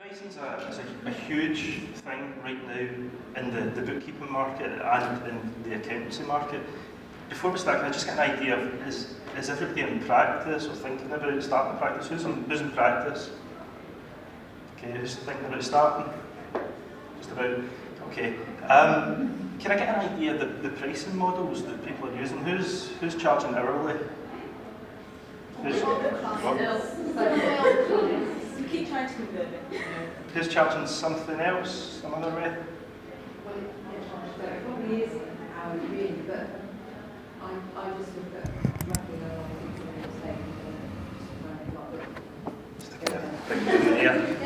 Pricing is a huge thing right now in the bookkeeping market and in the accountancy market. Before we start, can I just get an idea of, is everybody in practice or thinking about starting practice? Who's in practice? Okay, who's thinking about starting? Just about, okay. Can I get an idea of the pricing models that people are using? Who's charging hourly? We keep trying to convert it. Who's charging something else, some other way? Well, it probably is an hour really, but I just look at roughly how long people are staying Just to get a big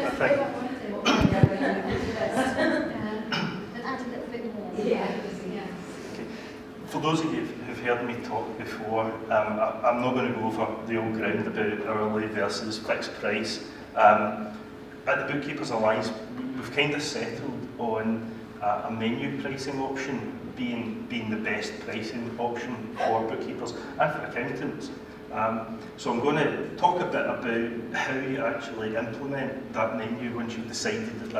I think. And add a little bit more. Yeah. For those of you who've heard me talk before, I'm not going to go over the old ground about hourly versus fixed price. At the Bookkeepers Alliance, we've kind of settled on a menu pricing option being the best pricing option for bookkeepers and for accountants. So I'm going to talk a bit about how you actually implement that menu once you've decided that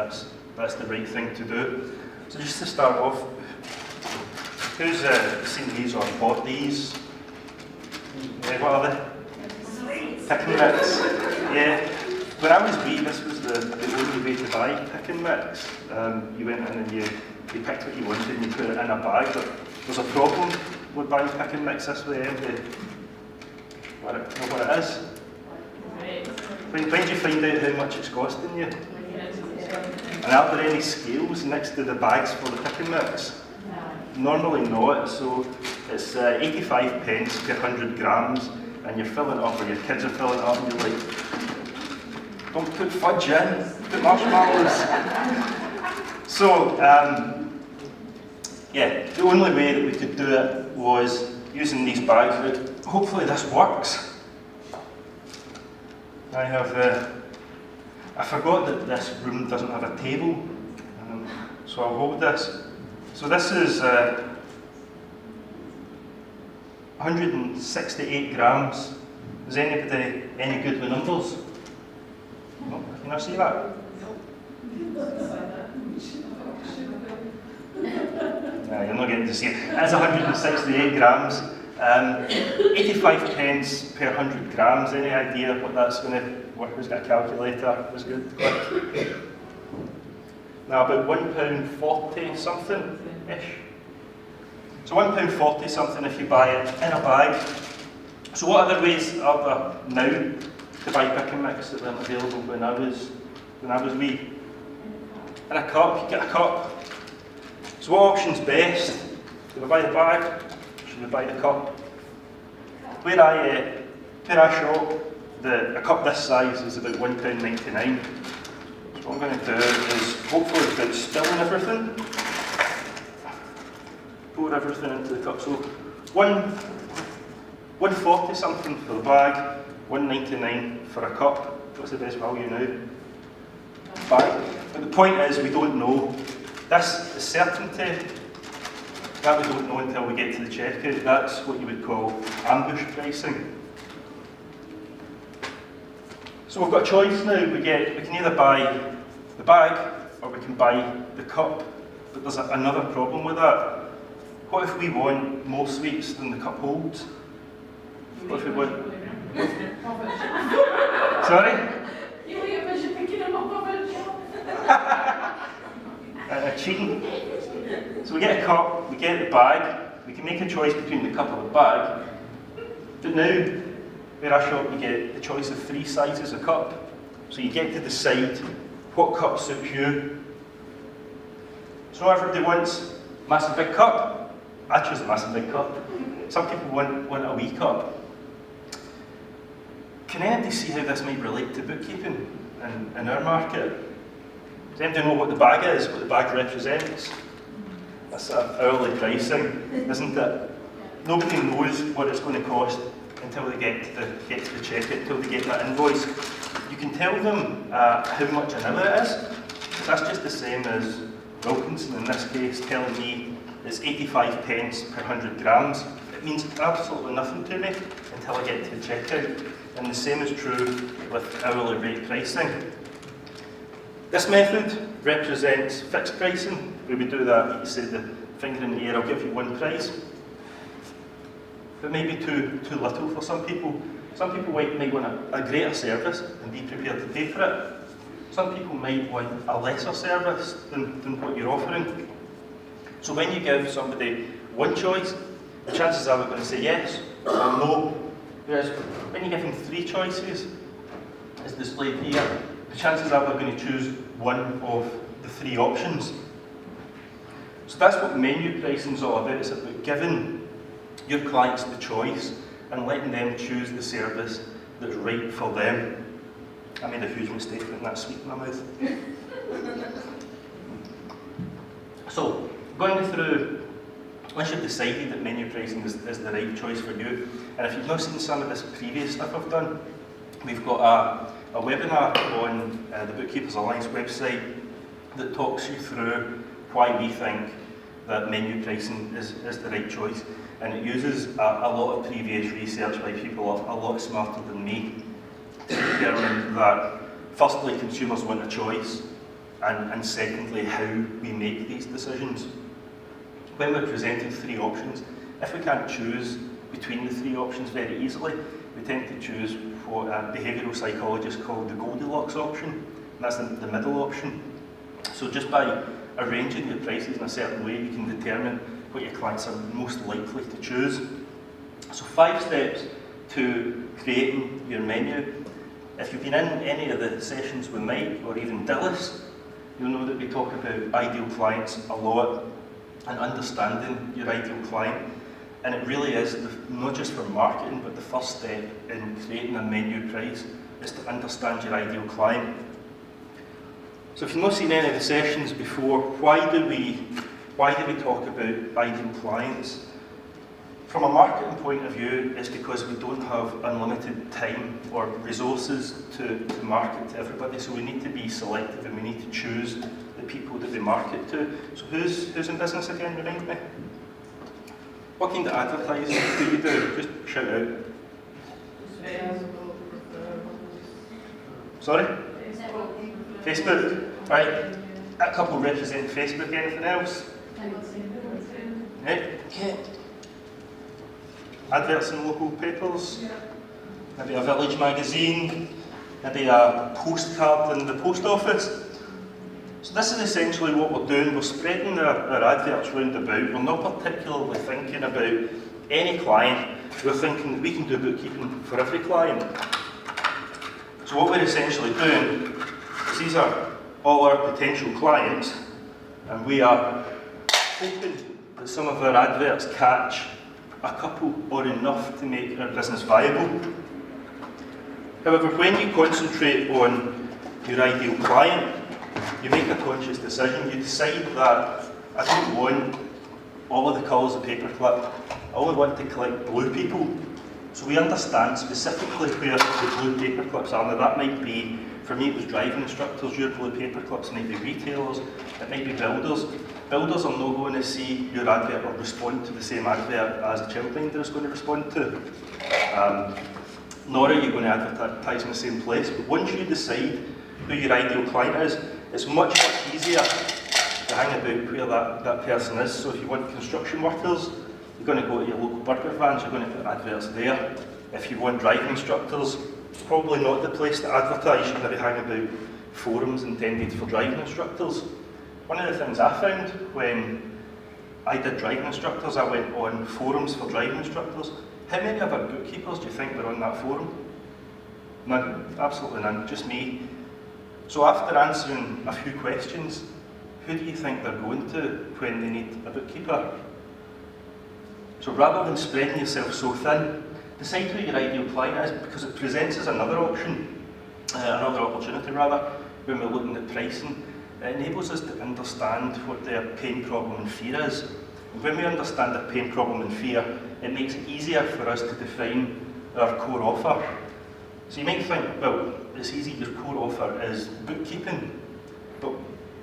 that's the right thing to do. So just to start off, who's seen these or bought these? What are they? Pick and mix. Yeah. When I was wee, this was the only way to buy pick and mix. You went in and you picked what you wanted and you put it in a bag. But there's a problem with buying pick and mix this way. Know what it is? When did you find out how much it's costing you? And are there any scales next to the bags for the pick and mix? Normally not, so it's 85 pence per 100 grams, and you're filling it up, or your kids are filling it up, and you're like, don't put fudge in, put marshmallows. So, yeah, the only way that we could do it was using these bags. Hopefully this works. I forgot that this room doesn't have a table, so I'll hold this. So this is 168 grams. Is anybody any good with numbers? No? Can I see that? No, you're not getting to see it. It's 168 grams. 85 pence per 100 grams. Any idea what that's going to work? Who's got a calculator? Was good. Now about £1.40 something ish. So £1.40 something if you buy it in a bag. So what other ways are there now to buy pick and mix that weren't available when I was wee? In a cup, you get a cup. So what option's best? Should I buy the bag? Should I buy the cup? Where I shop, a cup this size is about £1.99. So what I'm going to do is, hopefully without spilling everything, pour everything into the cup. So £1.40 something for the bag, £1.99 for a cup. What's the best value now? Bag. But the point is, we don't know. This is certainty. That we don't know until we get to the checkout. That's what you would call ambush pricing. So we've got a choice now. We can either buy the bag or we can buy the cup. But there's another problem with that. What if we want more sweets than the cup holds? What if we want? Sorry? You leave us, you're picking them up off a Cheating. So we get a cup, we get the bag, we can make a choice between the cup or the bag. But now, where I shop, you get the choice of 3 sizes of cup. So you get to decide what cup suits you. So not everybody wants a massive big cup. I choose a massive big cup. Some people want a wee cup. Can anybody see how this might relate to bookkeeping in our market? Does anybody know what the bag is, what the bag represents? That's hourly pricing, isn't it? Nobody knows what it's going to cost until they get to the checkout, until they get that invoice. You can tell them how much an hour it is. That's just the same as Wilkinson, in this case, telling me it's 85 pence per 100 grams. It means absolutely nothing to me until I get to the checkout. And the same is true with hourly rate pricing. This method represents fixed pricing, where we do that, you say the finger in the air, I'll give you one price. But maybe too little for some people. Some people might want a greater service and be prepared to pay for it. Some people might want a lesser service than what you're offering. So when you give somebody one choice, the chances are they're going to say yes or no. Whereas when you give them three choices, as displayed here, the chances are they're going to choose one of the three options. So that's what menu pricing is all about. It's about giving your clients the choice and letting them choose the service that's right for them. I made a huge mistake putting that sweet in my mouth. So, going through, once you've decided that menu pricing is the right choice for you, and if you've not seen some of this previous stuff I've done, we've got a webinar on the Bookkeepers Alliance website that talks you through why we think that menu pricing is the right choice. And it uses a lot of previous research by people a lot smarter than me to determine that, firstly, consumers want a choice, and secondly, how we make these decisions. When we're presented three options, if we can't choose between the three options very easily, we tend to choose what behavioural psychologists call the Goldilocks option, and that's the middle option. So just by arranging your prices in a certain way, you can determine what your clients are most likely to choose. So 5 steps to creating your menu. If you've been in any of the sessions with Mike or even Dillis, you'll know that we talk about ideal clients a lot and understanding your ideal client. And it really is, not just for marketing, but the first step in creating a menu price is to understand your ideal client. So if you've not seen any of the sessions before, why do we talk about ideal clients? From a marketing point of view, it's because we don't have unlimited time or resources to market to everybody, so we need to be selective and we need to choose the people that we market to. So who's in business again, remind me? What kind of advertising do you do? Just shout out. Sorry? Facebook. Right. A couple represent Facebook. Anything else? Right. Okay. Adverts in local papers. Maybe a village magazine. Maybe a postcard in the post office. So this is essentially what we're doing. We're spreading our adverts round about. We're not particularly thinking about any client. We're thinking that we can do bookkeeping for every client. So what we're essentially doing is these are all our potential clients, and we are hoping that some of our adverts catch a couple or enough to make our business viable. However, when you concentrate on your ideal client, you make a conscious decision. You decide that I don't want all of the colours of paperclip. I only want to collect blue people. So we understand specifically where the blue paperclips are. Now that might be, for me it was driving instructors, your blue paperclips might be retailers, it might be builders. Builders are not going to see your advert or respond to the same advert as a childminder is going to respond to. Nor are you going to advertise in the same place. But once you decide who your ideal client is, it's much easier to hang about where that person is. So if you want construction workers, you're going to go to your local burger vans, you're going to put adverts there. If you want driving instructors, it's probably not the place to advertise. You maybe hang about forums intended for driving instructors. One of the things I found when I did driving instructors, I went on forums for driving instructors. How many of our bookkeepers do you think were on that forum? None, absolutely none, just me. So after answering a few questions, who do you think they're going to when they need a bookkeeper? So rather than spreading yourself so thin, decide who your ideal client is, because it presents us another option, another opportunity rather, when we're looking at pricing. It enables us to understand what their pain, problem and fear is. And when we understand their pain, problem and fear, it makes it easier for us to define our core offer. So you might think, well, it's easy, your core offer is bookkeeping, but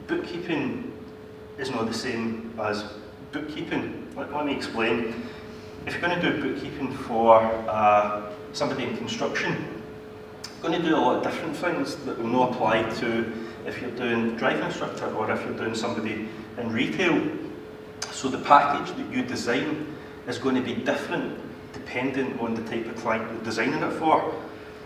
bookkeeping is not the same as bookkeeping. Let me explain. If you're going to do bookkeeping for somebody in construction, you're going to do a lot of different things that will not apply to if you're doing driving instructor, or if you're doing somebody in retail. So the package that you design is going to be different depending on the type of client you're designing it for.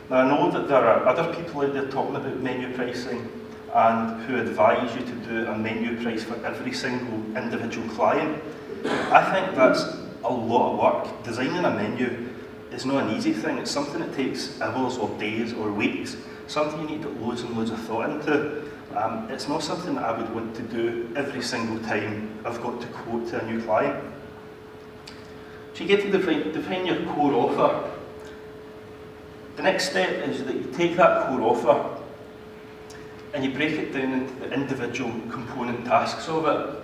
Now I know that there are other people out there talking about menu pricing and who advise you to do a menu price for every single individual client. I think that's a lot of work. Designing a menu is not an easy thing. It's something that takes hours or days or weeks, something you need to put loads and loads of thought into. It's not something that I would want to do every single time I've got to quote to a new client. So you get to define your core offer. The next step is that you take that core offer and you break it down into the individual component tasks of it.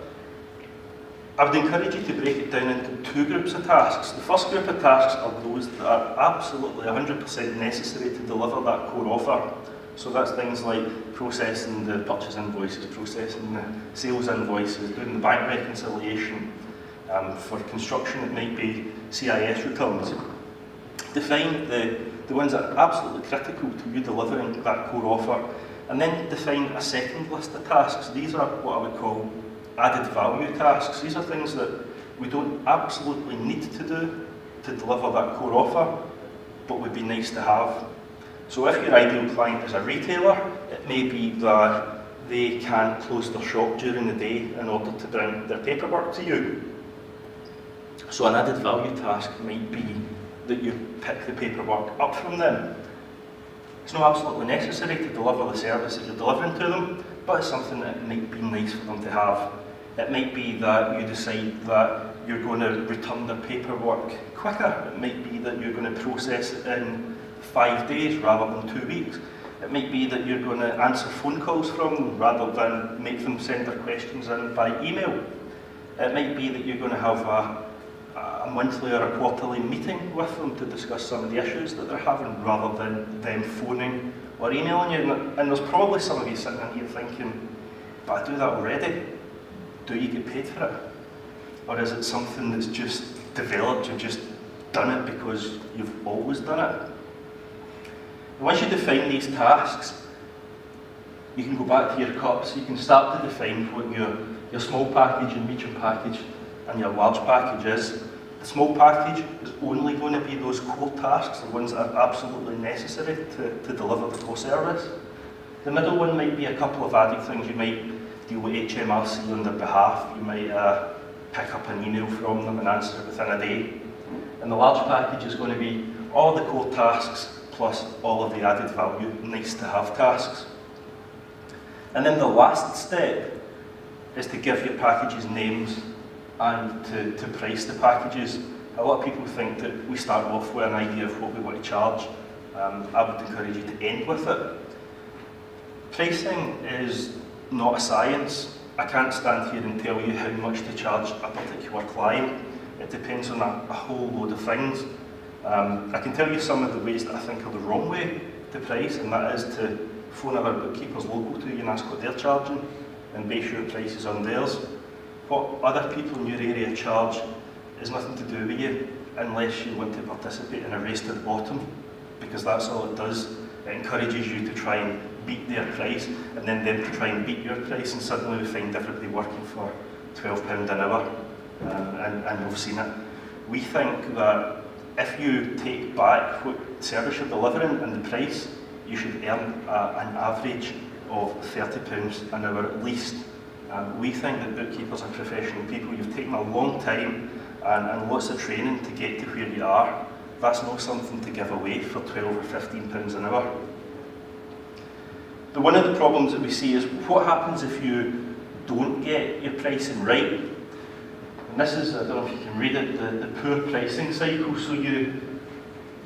I would encourage you to break it down into two groups of tasks. The first group of tasks are those that are absolutely 100% necessary to deliver that core offer. So that's things like processing the purchase invoices, processing the sales invoices, doing the bank reconciliation. For construction, it might be CIS returns. Define the ones that are absolutely critical to you delivering that core offer, and then define a second list of tasks. These are what I would call added value tasks. These are things that we don't absolutely need to do to deliver that core offer, but would be nice to have. So if your ideal client is a retailer, it may be that they can't close their shop during the day in order to bring their paperwork to you. So an added value task might be that you pick the paperwork up from them. It's not absolutely necessary to deliver the service that you're delivering to them, but it's something that might be nice for them to have. It might be that you decide that you're going to return their paperwork quicker. It might be that you're going to process it in 5 days rather than 2 weeks. It might be that you're going to answer phone calls from them rather than make them send their questions in by email. It might be that you're going to have a monthly or a quarterly meeting with them to discuss some of the issues that they're having rather than them phoning or emailing you. And there's probably some of you sitting in here thinking, but I do that already. Do you get paid for it? Or is it something that's just developed, you've just done it because you've always done it? And once you define these tasks, you can go back to your cups, you can start to define what your small package and medium package and your large package is. The small package is only going to be those core tasks, the ones that are absolutely necessary to deliver the core service. The middle one might be a couple of added things. You might deal with HMRC on their behalf, you might pick up an email from them and answer it within a day. And the large package is going to be all the core tasks plus all of the added value, nice to have tasks. And then the last step is to give your packages names and to price the packages. A lot of people think that we start off with an idea of what we want to charge. I would encourage you to end with it. Pricing is not a science. I can't stand here and tell you how much to charge a particular client. It depends on a whole load of things. I can tell you some of the ways that I think are the wrong way to price, and that is to phone other bookkeepers local to you and ask what they're charging and base your prices on theirs. What other people in your area charge is nothing to do with you unless you want to participate in a race to the bottom, because that's all it does. It encourages you to try and beat their price and then them to try and beat your price, and suddenly we find everybody working for £12 an hour, and we've seen it. We think that if you take back what service you're delivering and the price, you should earn an average of £30 an hour at least. We think that bookkeepers are professional people. You've taken a long time and lots of training to get to where you are. That's not something to give away for £12 or £15 an hour. But one of the problems that we see is what happens if you don't get your pricing right. And this is, I don't know if you can read it, the poor pricing cycle. So you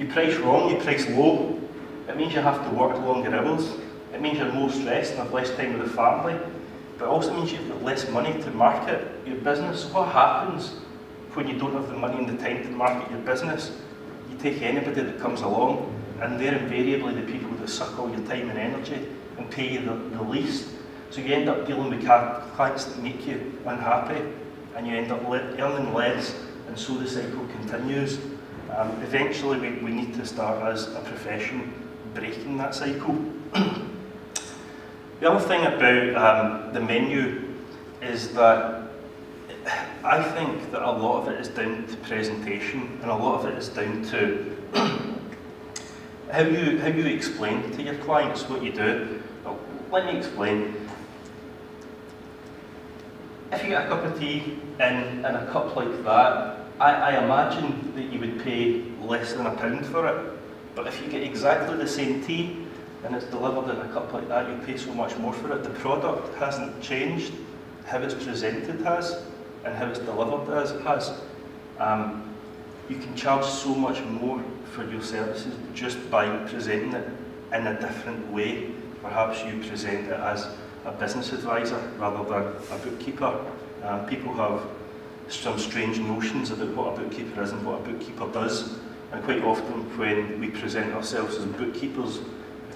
price wrong, you price low. It means you have to work longer hours. It means you're more stressed and have less time with the family. But it also means you've got less money to market your business. So what happens when you don't have the money and the time to market your business? You take anybody that comes along, and they're invariably the people that suck all your time and energy and pay you the least. So you end up dealing with clients that make you unhappy, and you end up earning less, and so the cycle continues. Eventually we need to start as a profession breaking that cycle. The other thing about the menu is that I think that a lot of it is down to presentation, and a lot of it is down to how you explain to your clients what you do. Well, let me explain. If you get a cup of tea in a cup like that, I imagine that you would pay less than £1 for it. But if you get exactly the same tea and it's delivered in a cup like that, you pay so much more for it. The product hasn't changed, how it's presented has, and how it's delivered has. You can charge so much more for your services just by presenting it in a different way. Perhaps you present it as a business advisor rather than a bookkeeper. People have some strange notions about what a bookkeeper is and what a bookkeeper does. And quite often when we present ourselves as bookkeepers,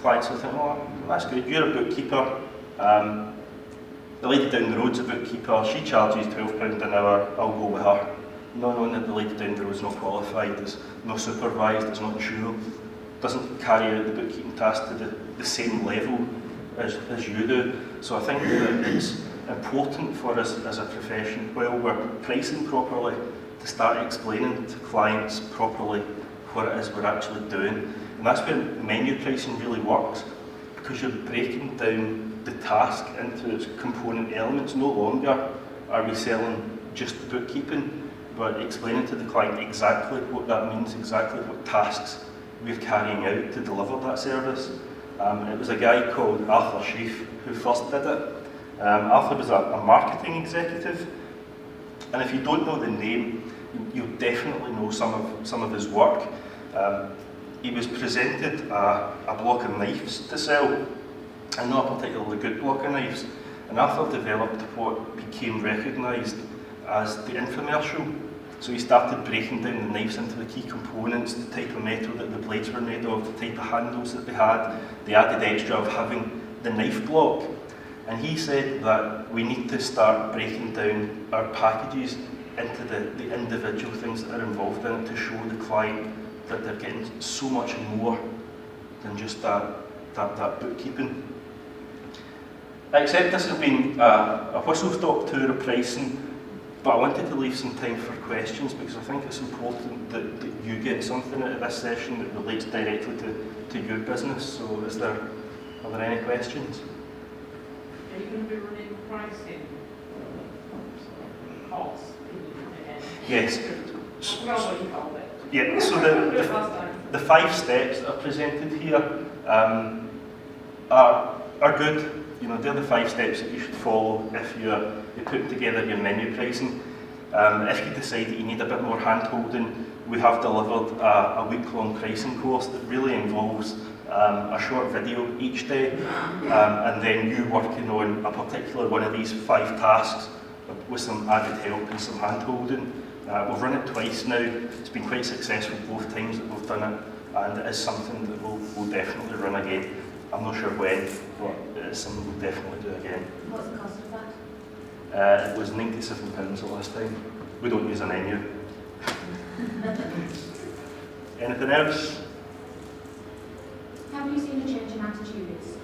clients will think, oh, that's good, you're a bookkeeper. The lady down the road's a bookkeeper, she charges £12 an hour, I'll go with her. Not knowing that the lady down the road's not qualified, is not supervised, is not insured, doesn't carry out the bookkeeping task to the same level as you do. So I think that it's important for us as a profession, while we're pricing properly, to start explaining to clients properly what it is we're actually doing. And that's where menu pricing really works, because you're breaking down the task into its component elements. No longer are we selling just bookkeeping, but explaining to the client exactly what that means, exactly what tasks we're carrying out to deliver that service. It was a guy called Arthur Sheaf who first did it. Arthur was a marketing executive, and if you don't know the name, you'll definitely know some of his work. He was presented a block of knives to sell, and not a particularly good block of knives. And Arthur developed what became recognised as the infomercial. So he started breaking down the knives into the key components, the type of metal that the blades were made of, the type of handles that they had, the added extra of having the knife block. And he said that we need to start breaking down our packages into the individual things that are involved in it, to show the client that they're getting so much more than just that bookkeeping. I accept this has been a whistle-stop tour of pricing, but I wanted to leave some time for questions, because I think it's important that you get something out of this session that relates directly to your business. So are there any questions? Are you going to be running pricing costs again? Yes. Well, what you call it. Yeah, so the 5 steps that are presented here are good. You know, they're the 5 steps that you should follow if you're putting together your menu pricing. If you decide that you need a bit more hand-holding, we have delivered a week-long pricing course that really involves a short video each day, and then you working on a particular one of these 5 tasks with some added help and some hand-holding. We've run it twice now. It's been quite successful both times that we've done it, and it is something that we'll definitely run again. I'm not sure when, but it is something we'll definitely do again. What's the cost of that? It was £97 the last time. We don't use a menu. Anything else? Have you seen a change in attitudes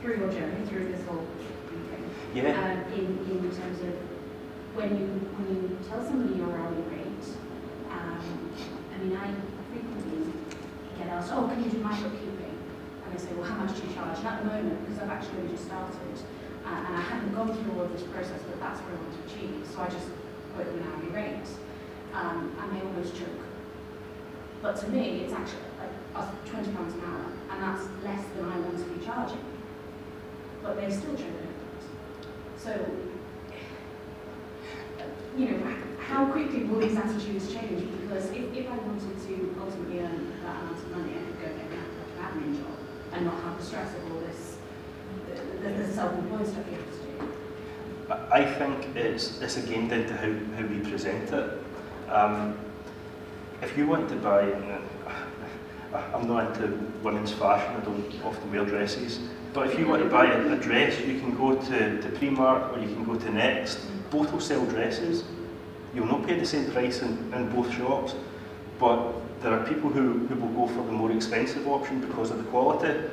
through your journey, through this whole thing? Yeah. In terms of when you tell somebody your hourly rate, I mean, I frequently get asked, oh, can you do my bookkeeping? And I say, well, how much do you charge? And at the moment, because I've actually only just started, and I haven't gone through all of this process, but that's what I want to achieve. So I just quote them an hourly rate, and they almost choke. But to me, it's actually like £20 an hour, and that's less than I want to be charging. But they still choke over it. So, you know, how quickly will these attitudes change? Because if I wanted to ultimately earn that amount of money, I could go get an admin job and not have the stress of all this, the self-employed stuff you have to do. I think it's again down to how we present it. If you want to buy, I'm not into women's fashion, I don't often wear dresses, but if you want to buy a dress, you can go to Primark or you can go to Next. Both will sell dresses. You'll not pay the same price in both shops, but there are people who will go for the more expensive option because of the quality.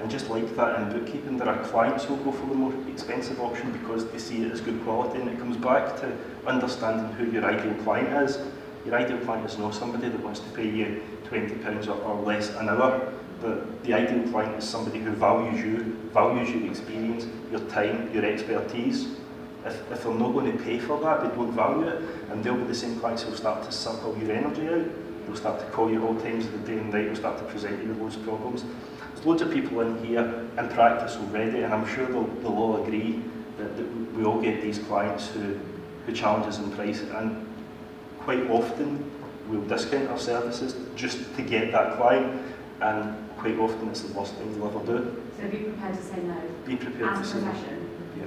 And just like that in bookkeeping, there are clients who go for the more expensive option because they see it as good quality, and it comes back to understanding who your ideal client is. Your ideal client is not somebody that wants to pay you £20 or less an hour. The ideal client is somebody who values you, values your experience, your time, your expertise. If they're not going to pay for that, they don't value it, and they'll be the same clients who'll start to suck all your energy out. They'll start to call you all times of the day and night, they'll start to present you with loads of problems. There's loads of people in here in practice already, and I'm sure they'll all agree that we all get these clients who challenge us in price, and quite often we'll discount our services just to get that client, and quite often it's the worst thing you'll ever do. So be prepared to say no. Be prepared to As a say no. profession. Yeah.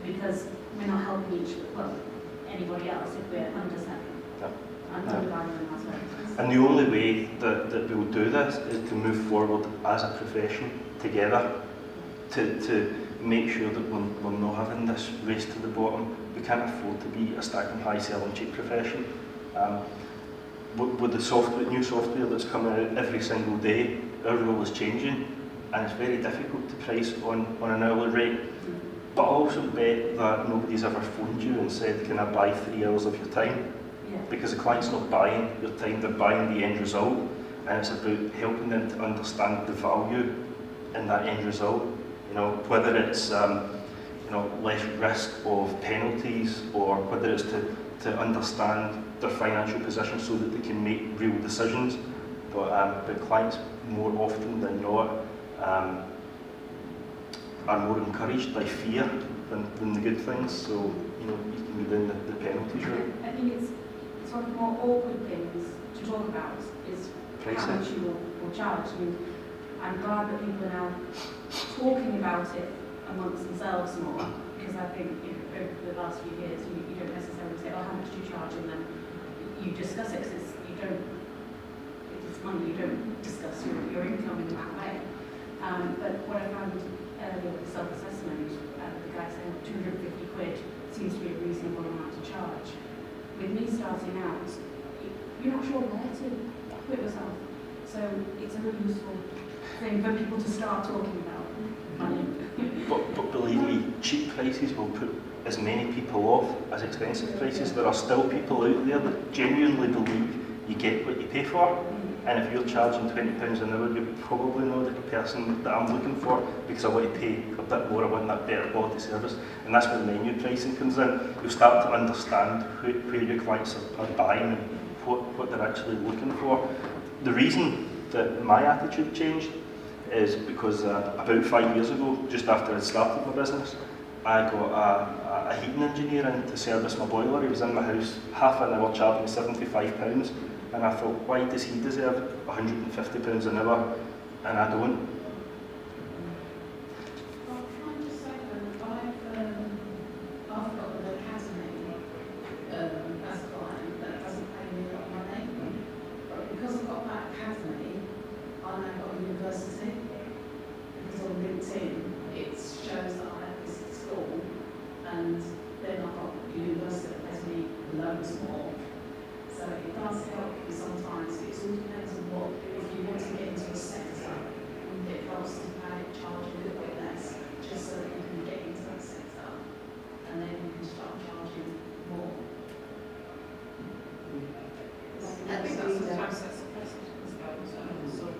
Because we're not helping anybody else if we're underselling Yeah. and undervaluing our services. And the only way that we'll do this is to move forward as a profession together to make sure that we're not having this race to the bottom. We can't afford to be a stacking high, selling cheap profession. With the new software that's coming out every single day, our role is changing, and it's very difficult to price on an hourly rate. But I also bet that nobody's ever phoned you and said, can I buy 3 hours of your time? Yeah. Because the client's not buying your time, they're buying the end result, and it's about helping them to understand the value in that end result. You know, whether it's less risk of penalties, or whether it's to understand their financial position so that they can make real decisions. But clients more often than not are more encouraged by fear than the good things. So you can go down the penalties route. I think it's one of the more awkward things to talk about is Pricing. how much you will charge. I mean, I'm glad that people are now talking about it amongst themselves more, because I think over the last few years you don't necessarily say, oh, how much do you charge, and then you discuss it, because it's money, you don't discuss your income in that way. But what I found earlier with the self-assessment, the guy saying £250 seems to be a reasonable amount to charge. With me starting out, you're not sure where to put yourself. So it's a really useful thing for people to start talking about money. But believe me, cheap prices will put as many people off as expensive prices. There are still people out there that genuinely believe you get what you pay for. And if you're charging £20 an hour, you're probably not the person that I'm looking for, because I want to pay a bit more, I want that better quality service. And that's where menu pricing comes in. You'll start to understand where your clients are buying and what they're actually looking for. The reason that my attitude changed is because about 5 years ago, just after I started my business, I got a heating engineer in to service my boiler. He was in my house half an hour charging £75. And I thought, why does he deserve £150 an hour and I don't? Well, can I just say that I've got an academy as a client that doesn't pay me a lot of money, but because I've got that academy, I now got a university, because on LinkedIn it shows that I have this at school, and then I've got a university that pays me loads more. So it does help you sometimes. It all depends on what, if you want to get into a sector, it helps to charge a little bit less, just so that you can get into that sector, and then you can start charging more. I think that sometimes sets a precedent as well, so the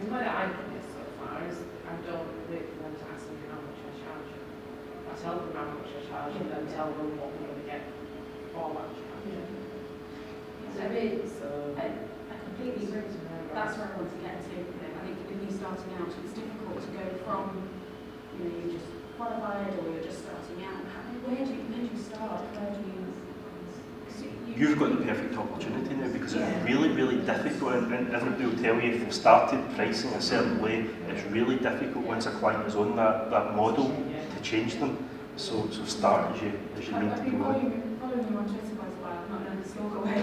way that I've done it so far is I don't wait for them to ask me how much I charge. I tell them how much I charge and then tell them what we're going to get for that charge. So I completely agree with you. That's where I want to get to. I think with you starting out, it's difficult to go from, you're just qualified or you're just starting out. Where do you start? Where do you... You've got the perfect opportunity now, because it's really, really difficult, and everybody will tell you if they've started pricing a certain way, it's really difficult once a client is on that model to change them. So start as you need to go. Following you on Twitter quite a while, I'm not going to stalk away.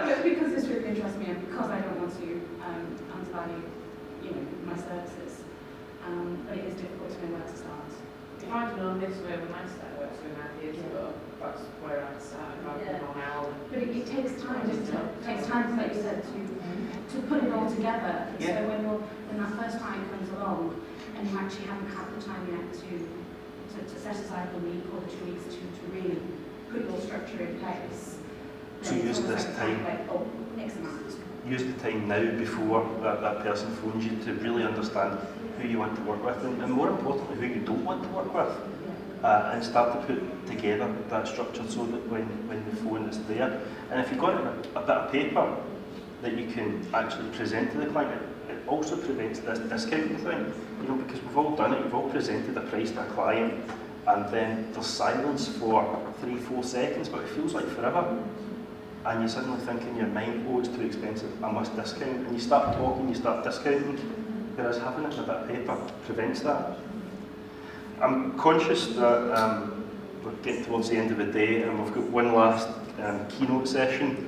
But because this really interests me, and because I don't want to undervalue, my services, but it is difficult to know where to start. If I'd known this way when I started working 2.5 years ago, that's where I'd started rather than on our. But it takes time, doesn't it? It takes time, like you said, to put it all together. Yeah. So when that first time comes along, and you actually haven't had the time yet to set aside the week or the 2 weeks to really put your structure in place. So then use it's almost this like time. Like, oh, X amount. Use the time now before that person phones you to really understand who you want to work with, and more importantly, who you don't want to work with. And start to put together that structure so that when the phone is there, and if you've got a bit of paper that you can actually present to the client, it also prevents this discounting thing, you know, because we've all done it, we've all presented a price to a client, and then there's silence for 3-4 seconds, but it feels like forever, and you suddenly think in your mind, oh, it's too expensive, I must discount, and you start talking, you start discounting, whereas having it in a bit of paper prevents that. I'm conscious that we're getting towards the end of the day and we've got one last keynote session.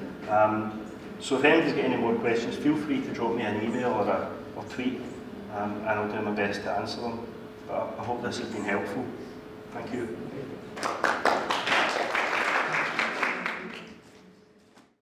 So if anybody's got any more questions, feel free to drop me an email or tweet, and I'll do my best to answer them. But I hope this has been helpful. Thank you.